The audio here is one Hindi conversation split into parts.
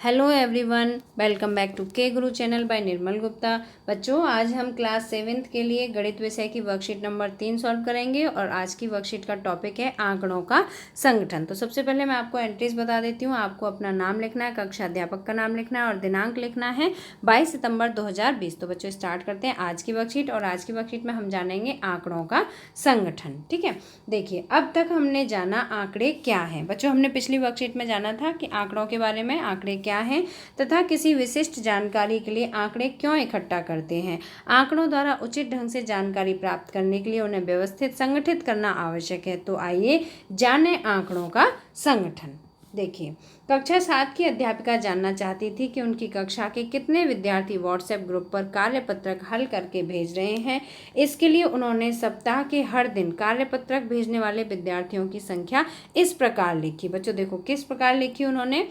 Hello everyone, welcome back to K Guru channel bye निर्मल गुप्ता। बच्चों, आज हम क्लास 7th के लिए गणित विषय की वर्कशीट नंबर 3 सॉल्व करेंगे और आज की वर्कशीट का टॉपिक है आंकड़ों का संगठन। तो सबसे पहले मैं आपको एंट्रीज बता देती हूँ। आपको अपना नाम लिखना है, कक्षा अध्यापक का नाम लिखना है और दिनांक लिखना है 22 सितंबर 2020। तो बच्चों स्टार्ट करते हैं आज की वर्कशीट। और आज की वर्कशीट में हम जानेंगे आंकड़ों का संगठन। ठीक है, देखिए अब तक हमने जाना आंकड़े क्या हैं। बच्चों, हमने पिछली वर्कशीट में जाना था कि आंकड़ों के बारे में, आंकड़े क्या हैं तथा किसी विशिष्ट जानकारी के लिए आंकड़े क्यों इकट्ठा करते हैं। आंकड़ों द्वारा उचित ढंग से जानकारी प्राप्त करने के लिए उन्हें व्यवस्थित संगठित करना आवश्यक है। तो आइए जाने आंकड़ों का संगठन। देखिए, कक्षा 7 की अध्यापिका जानना चाहती थी कि उनकी कक्षा के कितने विद्यार्थी व्हाट्सएप ग्रुप पर कार्यपत्रक हल करके भेज रहे हैं। इसके लिए उन्होंने सप्ताह के हर दिन कार्यपत्रक भेजने वाले विद्यार्थियों की संख्या इस प्रकार लिखी। बच्चों देखो किस प्रकार लिखी उन्होंने।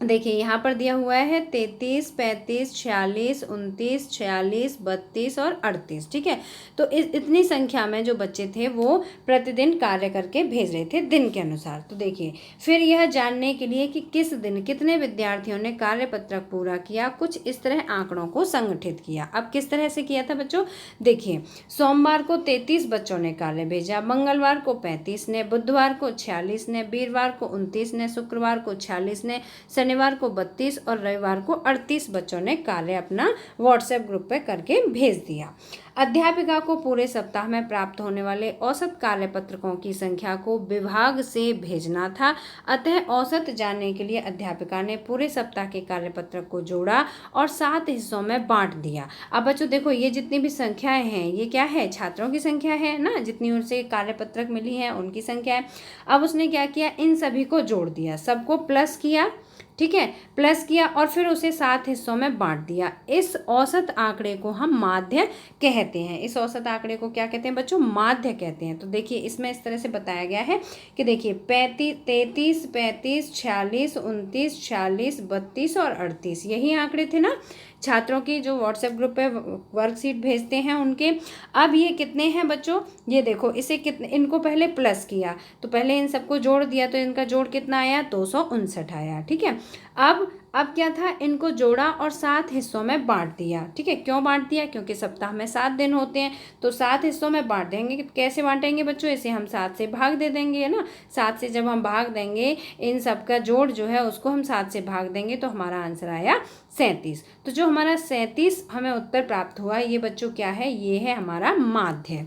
देखिए यहाँ पर दिया हुआ है 33, 35, 46, 29, 46, 32 और 38। ठीक है, तो इतनी संख्या में जो बच्चे थे वो प्रतिदिन कार्य करके भेज रहे थे दिन के अनुसार। तो देखिए फिर यह जानने के लिए कि किस दिन कितने विद्यार्थियों ने कार्यपत्रक पूरा किया, कुछ इस तरह आंकड़ों को संगठित किया। अब किस तरह से किया था बच्चों, देखिए सोमवार को 33 बच्चों ने कार्य भेजा, मंगलवार को 35 ने, बुधवार को 46 ने, वीरवार को 29 ने, शुक्रवार को 46 ने, शनिवार को 32 और रविवार को 38 बच्चों ने कार्य अपना व्हाट्सएप ग्रुप पे करके भेज दिया। अध्यापिका को पूरे सप्ताह में प्राप्त होने वाले औसत कार्यपत्रकों की संख्या को विभाग से भेजना था। अतः औसत जानने के लिए अध्यापिका ने पूरे सप्ताह के कार्यपत्रक को जोड़ा और 7 हिस्सों में बांट दिया। अब बच्चों देखो, ये जितनी भी संख्याएं हैं ये क्या है, छात्रों की संख्या है ना, जितनी उनसे कार्यपत्रक मिली है उनकी संख्या है। अब उसने क्या किया, इन सभी को जोड़ दिया, सबको प्लस किया। ठीक है, प्लस किया और फिर उसे 7 हिस्सों में बांट दिया। इस औसत आंकड़े को हम माध्य कहते हैं। इस औसत आंकड़े को क्या कहते हैं बच्चों, माध्य कहते हैं। तो देखिए इसमें इस तरह से बताया गया है कि देखिए 33, 35, 46, 29, 46, 32 और 38 यही आंकड़े थे ना छात्रों की जो व्हाट्सएप ग्रुप पे वर्कशीट भेजते हैं उनके। अब ये कितने हैं बच्चों, ये देखो इसे कितने, इनको पहले प्लस किया तो पहले इन सबको जोड़ दिया तो इनका जोड़ कितना आया, 259 आया। ठीक है, अब क्या था, इनको जोड़ा और 7 हिस्सों में बांट दिया। ठीक है, क्यों बांट दिया, क्योंकि सप्ताह में 7 दिन होते हैं तो 7 हिस्सों में बांट देंगे। कैसे बांटेंगे बच्चों, इसे हम 7 से भाग दे देंगे, है ना। 7 से जब हम भाग देंगे, इन सब का जोड़ जो है उसको हम 7 से भाग देंगे तो हमारा आंसर आया 37। तो जो हमारा 37 हमें उत्तर प्राप्त हुआ, ये बच्चों क्या है, ये है हमारा माध्य।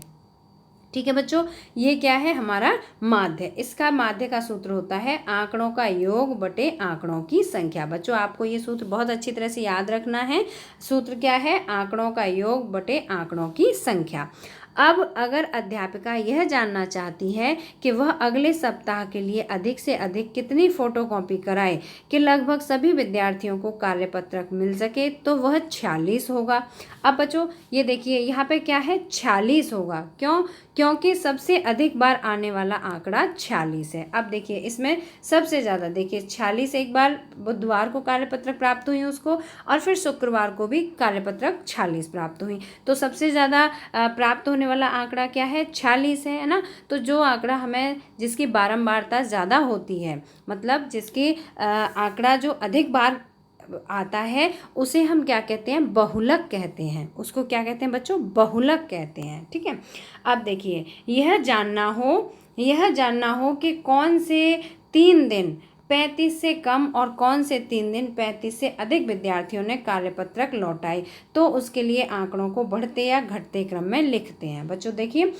ठीक है बच्चों, ये क्या है, हमारा माध्य। इसका माध्य का सूत्र होता है आंकड़ों का योग बटे आंकड़ों की संख्या। बच्चों आपको ये सूत्र बहुत अच्छी तरह से याद रखना है। सूत्र क्या है, आंकड़ों का योग बटे आंकड़ों की संख्या। अब अगर अध्यापिका यह जानना चाहती है कि वह अगले सप्ताह के लिए अधिक से अधिक कितनी फोटोकॉपी कराए कि लगभग सभी विद्यार्थियों को कार्यपत्रक मिल सके, तो वह 46 होगा। अब बच्चों ये देखिए यहाँ पे क्या है, 46 होगा। क्यों, क्योंकि सबसे अधिक बार आने वाला आंकड़ा 46 है। अब देखिए इसमें सबसे ज़्यादा देखिए 46 एक बार बुधवार को कार्यपत्रक प्राप्त हुई उसको, और फिर शुक्रवार को भी कार्यपत्रक 46 प्राप्त हुई। तो सबसे ज़्यादा प्राप्त होने वाला आंकड़ा क्या है, 46 है ना। तो जो आंकड़ा हमें, जिसकी बारंबारता ज़्यादा होती है, मतलब जिसकी आंकड़ा जो अधिक बार आता है, उसे हम क्या कहते हैं, बहुलक कहते हैं। उसको क्या कहते हैं बच्चों, बहुलक कहते हैं। ठीक है, अब देखिए यह जानना हो कि कौन से 3 दिन 35 से कम और कौन से 3 दिन 35 से अधिक विद्यार्थियों ने कार्यपत्रक लौटाए, तो उसके लिए आंकड़ों को बढ़ते या घटते क्रम में लिखते हैं। बच्चों देखिए,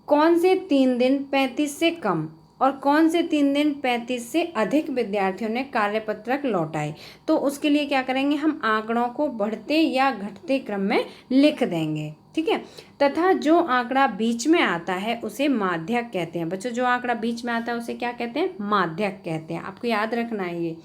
कौन से 3 दिन 35 से कम और कौन से 3 दिन 35 से अधिक विद्यार्थियों ने कार्यपत्रक लौटाए, तो उसके लिए क्या करेंगे, हम आंकड़ों को बढ़ते या घटते क्रम में लिख देंगे। ठीक है, तथा जो आंकड़ा बीच में आता है उसे माध्यक कहते हैं। बच्चों जो आंकड़ा बीच में आता है उसे क्या कहते हैं, माध्यक कहते हैं। आपको याद रखना है ये।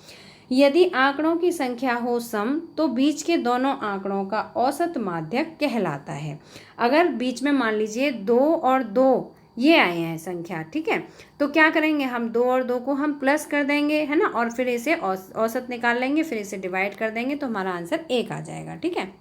यदि आंकड़ों की संख्या हो सम, तो बीच के दोनों आंकड़ों का औसत माध्यक कहलाता है। अगर बीच में मान लीजिए 2 और 2 ये आए हैं संख्या, ठीक है, तो क्या करेंगे, हम 2 और 2 को हम प्लस कर देंगे, है ना, और फिर इसे औसत निकाल लेंगे, फिर इसे डिवाइड कर देंगे तो हमारा आंसर 1 आ जाएगा। ठीक है,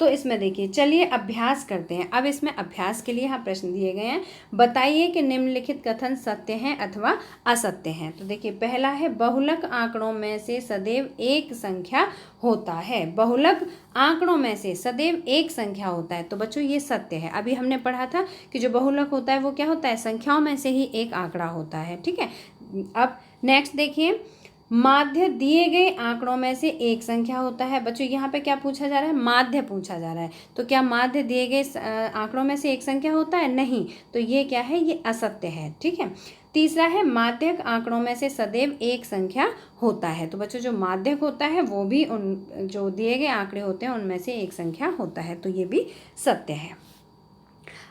तो इसमें देखिए, चलिए अभ्यास करते हैं। अब इसमें अभ्यास के लिए यहाँ प्रश्न दिए गए हैं, बताइए कि निम्नलिखित कथन सत्य हैं अथवा असत्य हैं। तो देखिए, पहला है बहुलक आंकड़ों में से सदैव एक संख्या होता है। बहुलक आंकड़ों में से सदैव एक संख्या होता है, तो बच्चों ये सत्य है। अभी हमने पढ़ा था कि जो बहुलक होता है वो क्या होता है, संख्याओं में से ही एक आंकड़ा होता है। ठीक है, अब नेक्स्ट देखिए, माध्य दिए गए आंकड़ों में से एक संख्या होता है। बच्चों यहाँ पे क्या पूछा जा रहा है, माध्य पूछा जा रहा है। तो क्या माध्य दिए गए आंकड़ों में से एक संख्या होता है, नहीं, तो ये क्या है, ये असत्य है। ठीक है, तीसरा है माध्यक आंकड़ों में से सदैव एक संख्या होता है। तो बच्चों जो माध्यक होता है वो भी उन जो दिए गए आंकड़े होते हैं उनमें से एक संख्या होता है, तो ये भी सत्य है।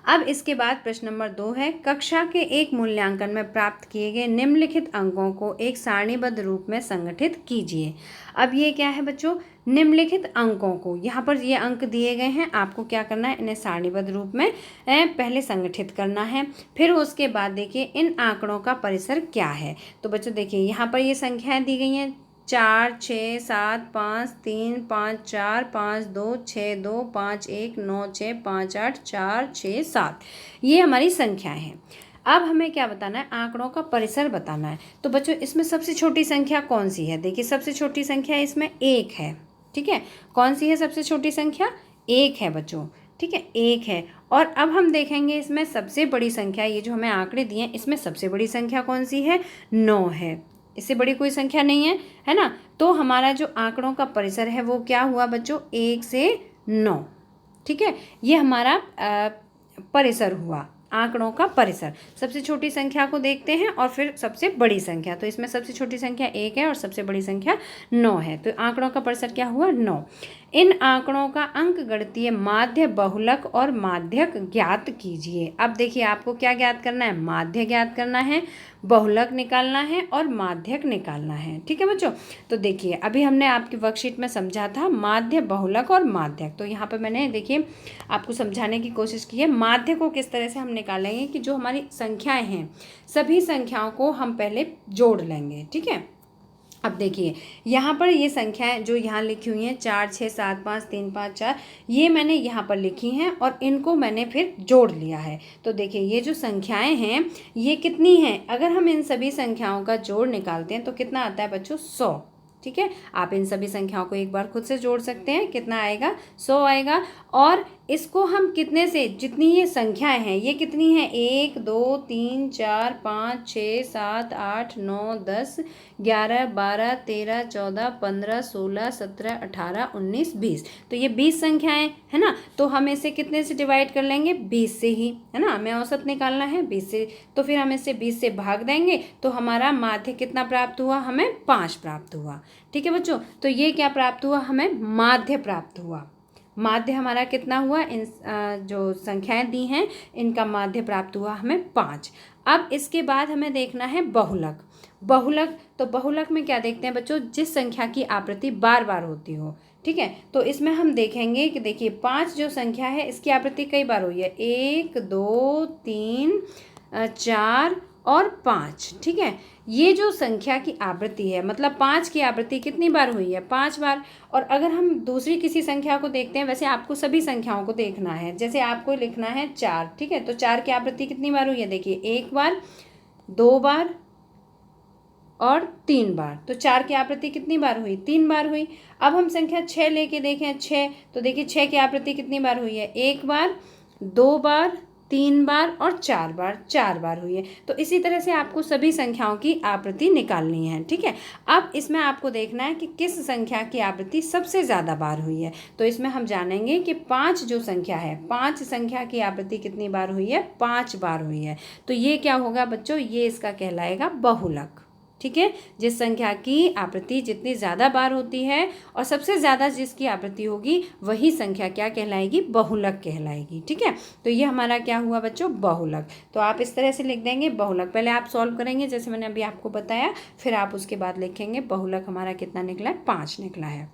अब इसके बाद प्रश्न नंबर 2 है, कक्षा के एक मूल्यांकन में प्राप्त किए गए निम्नलिखित अंकों को एक सारणीबद्ध रूप में संगठित कीजिए। अब ये क्या है बच्चों, निम्नलिखित अंकों को, यहाँ पर ये अंक दिए गए हैं, आपको क्या करना है, इन्हें सारणीबद्ध रूप में पहले संगठित करना है। फिर उसके बाद देखिए इन आंकड़ों का परिसर क्या है। तो बच्चों देखिए, यहाँ पर ये संख्याएं दी गई हैं 4 6 7 5 3 5 4 5 2 6 2 5 1 9 6 5 8 4 6 7, ये हमारी संख्याएं हैं। अब हमें क्या बताना है, आंकड़ों का परिसर बताना है। तो बच्चों इसमें सबसे छोटी संख्या कौन सी है, देखिए सबसे छोटी संख्या इसमें 1 है। ठीक है, कौन सी है सबसे छोटी संख्या, 1 है बच्चों। ठीक है, 1 है। और अब हम देखेंगे इसमें सबसे बड़ी संख्या, ये जो हमें आंकड़े दिए हैं इसमें सबसे बड़ी संख्या कौन सी है, 9 है। इससे बड़ी कोई संख्या नहीं है, है ना। तो हमारा जो आंकड़ों का परिसर है वो क्या हुआ बच्चों, 1 से 9। ठीक है, ये हमारा परिसर हुआ, आंकड़ों का परिसर। सबसे छोटी संख्या को देखते हैं और फिर सबसे बड़ी संख्या। तो इसमें सबसे छोटी संख्या 1 है और सबसे बड़ी संख्या 9 है। तो आंकड़ों का परिसर क्या हुआ, 9। इन आंकड़ों का अंक गणितीय माध्य, बहुलक और माध्यक ज्ञात कीजिए। अब देखिए आपको क्या ज्ञात करना है, माध्य ज्ञात करना है, बहुलक निकालना है और माध्यक निकालना है। ठीक है बच्चों, तो देखिए अभी हमने आपकी वर्कशीट में समझा था माध्य, बहुलक और माध्यक। तो यहाँ पे मैंने देखिए आपको समझाने की कोशिश की है। माध्य को किस तरह से हम निकालेंगे कि जो हमारी संख्याएं हैं सभी संख्याओं को हम पहले जोड़ लेंगे। ठीक है, अब देखिए यहाँ पर ये संख्याएं जो यहाँ लिखी हुई हैं 4 6 7 5 3 5 4, ये मैंने यहाँ पर लिखी हैं और इनको मैंने फिर जोड़ लिया है। तो देखिए ये जो संख्याएं हैं ये कितनी हैं, अगर हम इन सभी संख्याओं का जोड़ निकालते हैं तो कितना आता है बच्चों, 100। ठीक है, आप इन सभी संख्याओं को एक बार खुद से जोड़ सकते हैं, कितना आएगा, 100 आएगा। और इसको हम कितने से, जितनी ये संख्याएं हैं ये कितनी हैं, 1 2 3 4 5 6 7 8 9 10 11 12 13 14 15 16 17 18 19 20, तो ये 20 संख्याएं है ना। तो हम इसे कितने से डिवाइड कर लेंगे, 20 से ही, है ना। हमें औसत निकालना है 20 से, तो फिर हम इसे 20 से भाग देंगे तो हमारा माध्य कितना प्राप्त हुआ, हमें 5 प्राप्त हुआ। ठीक है बच्चों, तो ये क्या प्राप्त हुआ, हमें माध्य प्राप्त हुआ। माध्य हमारा कितना हुआ, इन जो संख्याएं दी हैं इनका माध्य प्राप्त हुआ हमें 5। अब इसके बाद हमें देखना है बहुलक। बहुलक, तो बहुलक में क्या देखते हैं बच्चों, जिस संख्या की आवृत्ति बार बार होती हो। ठीक है, तो इसमें हम देखेंगे कि देखिए 5 जो संख्या है इसकी आवृत्ति कई बार हुई है, 1 2 3 4 और 5। ठीक है, ये जो संख्या की आवृत्ति है मतलब 5 की आवृत्ति कितनी बार हुई है, 5 बार। और अगर हम दूसरी किसी संख्या को देखते हैं, वैसे आपको सभी संख्याओं को देखना है, जैसे आपको लिखना है 4। ठीक है, तो 4 की आवृत्ति कितनी बार हुई है, देखिए 1 बार, 2 बार और 3 बार। तो 4 की आवृत्ति कितनी बार हुई, 3 बार हुई। अब हम संख्या 6 लेके देखें, 6, तो देखिए 6 की आवृत्ति कितनी बार हुई है, 1 बार, 2 बार, 3 बार और 4 बार, 4 बार हुई है। तो इसी तरह से आपको सभी संख्याओं की आवृत्ति निकालनी है। ठीक है, अब इसमें आपको देखना है कि किस संख्या की आवृत्ति सबसे ज़्यादा बार हुई है। तो इसमें हम जानेंगे कि 5 जो संख्या है, 5 संख्या की आवृत्ति कितनी बार हुई है, 5 बार हुई है। तो ये क्या होगा बच्चों, ये इसका कहलाएगा बहुलक। ठीक है, जिस संख्या की आवृत्ति जितनी ज़्यादा बार होती है और सबसे ज़्यादा जिसकी आवृत्ति होगी वही संख्या क्या कहलाएगी, बहुलक कहलाएगी। ठीक है, तो ये हमारा क्या हुआ बच्चों, बहुलक। तो आप इस तरह से लिख देंगे बहुलक। पहले आप सॉल्व करेंगे जैसे मैंने अभी आपको बताया, फिर आप उसके बाद लिखेंगे बहुलक हमारा कितना निकला है, 5 निकला है।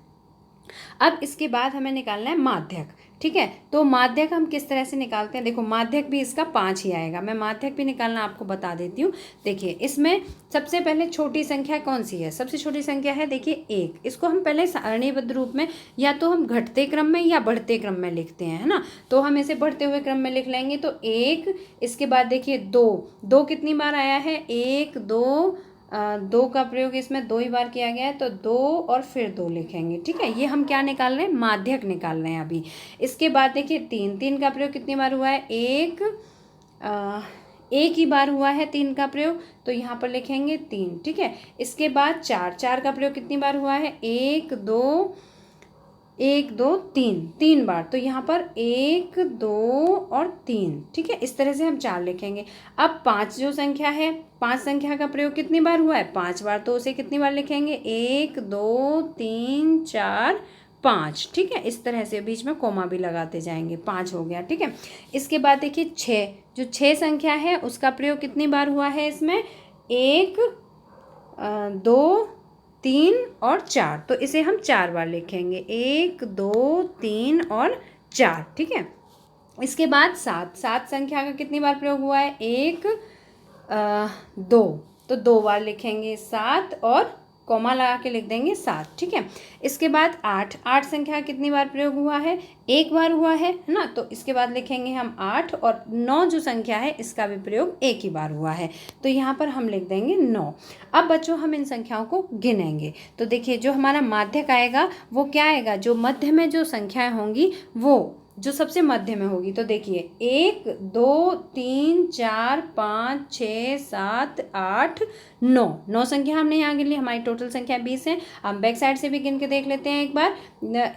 अब इसके बाद हमें निकालना है माध्यक। ठीक है, तो माध्यक हम किस तरह से निकालते हैं, देखो माध्यक भी इसका 5 ही आएगा। मैं माध्यक भी निकालना आपको बता देती हूँ। देखिए इसमें सबसे पहले छोटी संख्या कौन सी है, सबसे छोटी संख्या है देखिए 1। इसको हम पहले सारणीबद्ध रूप में या तो हम घटते क्रम में या बढ़ते क्रम में लिखते हैं, है ना। तो हम इसे बढ़ते हुए क्रम में लिख लेंगे। तो 1, इसके बाद देखिए 2 कितनी बार आया है, 1 2, 2 का प्रयोग इसमें 2 ही बार किया गया है, तो 2 और फिर 2 लिखेंगे। ठीक है, ये हम क्या निकाल रहे हैं, माध्यक निकाल रहे हैं अभी। इसके बाद देखिए 3 का प्रयोग कितनी बार हुआ है, एक ही बार हुआ है 3 का प्रयोग, तो यहाँ पर लिखेंगे 3। ठीक है, इसके बाद 4 का प्रयोग कितनी बार हुआ है, 1 2 3 बार, तो यहाँ पर 1 2 और 3। ठीक है, इस तरह से हम 4 लिखेंगे। अब 5 जो संख्या है, 5 संख्या का प्रयोग कितनी बार हुआ है, 5 बार, तो उसे कितनी बार लिखेंगे, 1 2 3 4 5। ठीक है, इस तरह से बीच में कोमा भी लगाते जाएंगे, 5 हो गया। ठीक है, इसके बाद देखिए 6, जो 6 संख्या है उसका प्रयोग कितनी बार हुआ है इसमें, 1 2 3 और 4, तो इसे हम 4 बार लिखेंगे, 1 2 3 और 4। ठीक है, इसके बाद 7 संख्या का कितनी बार प्रयोग हुआ है, 1 2, तो 2 बार लिखेंगे 7 और कॉमा लगा के लिख देंगे 7। ठीक है, इसके बाद 8 संख्या कितनी बार प्रयोग हुआ है, 1 बार हुआ है ना, तो इसके बाद लिखेंगे हम 8। और 9 जो संख्या है इसका भी प्रयोग 1 ही बार हुआ है, तो यहाँ पर हम लिख देंगे 9। अब बच्चों हम इन संख्याओं को गिनेंगे। तो देखिए जो हमारा माध्यक आएगा वो क्या आएगा, जो मध्य में जो संख्याएं होंगी वो जो सबसे मध्य में होगी। तो देखिए 1 2 3 4 5 6 7 8 9 संख्या हमने यहाँ गिन ली, हमारी टोटल संख्या 20 है। हम बैक साइड से भी गिन के देख लेते हैं एक बार,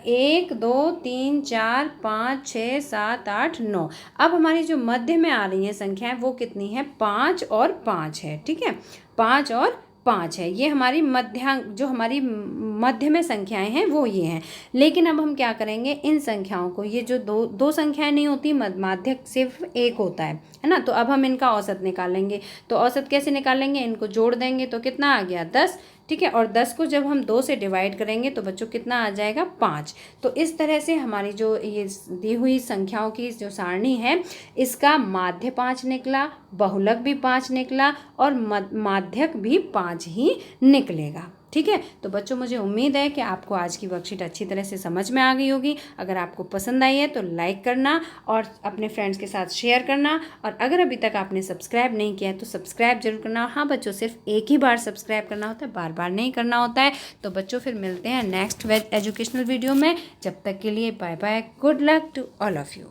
1 2 3 4 5 6 7 8 9। अब हमारी जो मध्य में आ रही है संख्याएं वो कितनी है, 5 और 5 है। ठीक है, 5 और 5 है, ये हमारी मध्यांक जो हमारी मध्य में संख्याएं हैं वो ये हैं। लेकिन अब हम क्या करेंगे, इन संख्याओं को, ये जो दो संख्याएं नहीं होती, माध्यक सिर्फ 1 होता है ना, तो अब हम इनका औसत निकालेंगे। तो औसत कैसे निकालेंगे, इनको जोड़ देंगे तो कितना आ गया, 10। ठीक है, और 10 को जब हम 2 से डिवाइड करेंगे तो बच्चों कितना आ जाएगा, 5। तो इस तरह से हमारी जो ये दी हुई संख्याओं की जो सारणी है इसका माध्य 5 निकला, बहुलक भी 5 निकला और माध्यक भी 5 ही निकलेगा। ठीक है, तो बच्चों मुझे उम्मीद है कि आपको आज की वर्कशीट अच्छी तरह से समझ में आ गई होगी। अगर आपको पसंद आई है तो लाइक करना और अपने फ्रेंड्स के साथ शेयर करना, और अगर अभी तक आपने सब्सक्राइब नहीं किया है तो सब्सक्राइब जरूर करना। हाँ बच्चों, सिर्फ एक ही बार सब्सक्राइब करना होता है, बार बार नहीं करना होता है। तो बच्चों फिर मिलते हैं नेक्स्ट एजुकेशनल वीडियो में, जब तक के लिए bye bye, good luck to all of you.